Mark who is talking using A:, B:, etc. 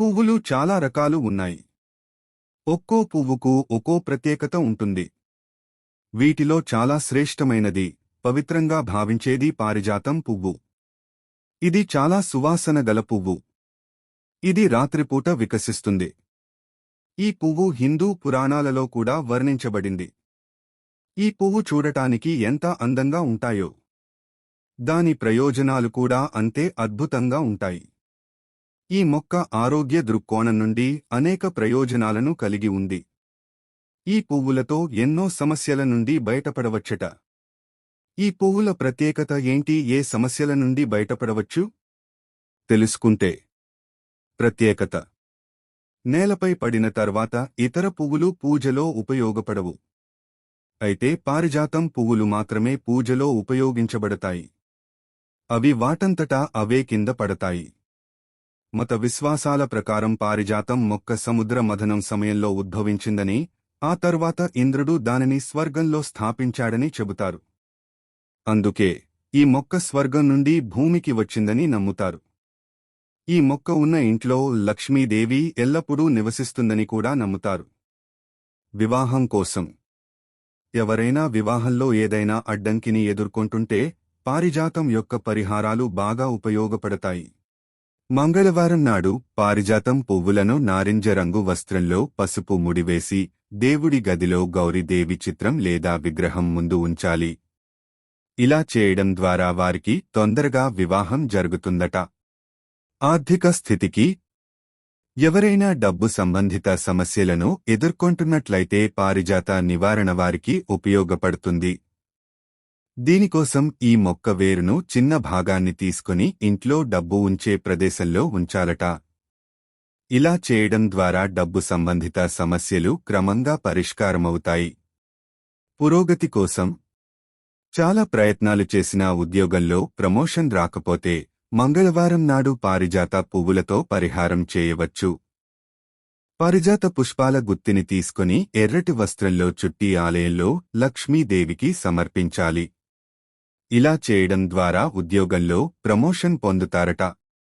A: పువ్వులు చాలా రకాలు ఉన్నాయి. ఒక్కో పువ్వుకు ఒక్కో ప్రత్యేకత ఉంటుంది. వీటిలో చాలా శ్రేష్టమైనది, పవిత్రంగా భావించేది పారిజాతం పువ్వు. ఇది చాలా సువాసన గల పువ్వు. ఇది రాత్రిపూట వికసిస్తుంది. ఈ పువ్వు హిందూ పురాణాలలో కూడా వర్ణించబడింది. ఈ పువ్వు చూడటానికి ఎంత అందంగా ఉంటాయో, దాని ప్రయోజనాలు కూడా అంతే అద్భుతంగా ఉంటాయి. ఈ మొక్క ఆరోగ్య దృక్కోణం నుండి అనేక ప్రయోజనాలను కలిగి ఉంది. ఈ పువ్వులతో ఎన్నో సమస్యల నుండి బయటపడవచ్చట. ఈ పువ్వుల ప్రత్యేకత ఏంటి? ఏ సమస్యల నుండి బయటపడవచ్చు తెలుసుకుంటే. ప్రత్యేకత: నేలపై పడిన తర్వాత ఇతర పువ్వులు పూజలో ఉపయోగపడవు. అయితే పారిజాతం పువ్వులు మాత్రమే పూజలో ఉపయోగించబడతాయి. అవి వాటంతటా అవే కింద పడతాయి. మత విశ్వాసాల ప్రకారం పారిజాతం మొక్క సముద్ర మథనం సమయంలో ఉద్భవించిందని, ఆ తర్వాత ఇంద్రుడు దానిని స్వర్గంలో స్థాపించాడని చెబుతారు. అందుకే ఈ మొక్క స్వర్గం నుండి భూమికి వచ్చిందని నమ్ముతారు. ఈ మొక్క ఉన్న ఇంట్లో లక్ష్మీదేవి ఎల్లప్పుడూ నివసిస్తుందని కూడా నమ్ముతారు. వివాహం కోసం: ఎవరైనా వివాహంలో ఏదైనా అడ్డంకిని ఎదుర్కొంటుంటే పారిజాతం యొక్క పరిహారాలు బాగా ఉపయోగపడతాయి. మంగళవారం నాడు పారిజాతం పువ్వులను నారింజ రంగు వస్త్రంలో పసుపు ముడివేసి దేవుడి గదిలో గౌరీదేవి చిత్రం లేదా విగ్రహం ముందు ఉంచాలి. ఇలా చేయడం ద్వారా వారికి తొందరగా వివాహం జరుగుతుందట. ఆర్థిక స్థితికి: ఎవరైనా డబ్బు సంబంధిత సమస్యలను ఎదుర్కొంటున్నట్లయితే పారిజాత నివారణ వారికి ఉపయోగపడుతుంది. దీనికోసం ఈ మొక్క వేరును చిన్న భాగాన్ని తీసుకుని ఇంట్లో డబ్బు ఉంచే ప్రదేశంలో ఉంచాలట. ఇలా చేయడం ద్వారా డబ్బు సంబంధిత సమస్యలు క్రమంగా పరిష్కారమవుతాయి. పురోగతి కోసం: చాలా ప్రయత్నాలు చేసినా ఉద్యోగంలో ప్రమోషన్ రాకపోతే మంగళవారం నాడు పారిజాత పువ్వులతో పరిహారం చేయవచ్చు. పారిజాత పుష్పాల గుత్తిని తీసుకుని ఎర్రటి వస్త్రంలో చుట్టి ఆలయంలో లక్ష్మీదేవికి సమర్పించాలి. ఇలా చేయడం ద్వారా ఉద్యోగంలో ప్రమోషన్ పొందుతారట.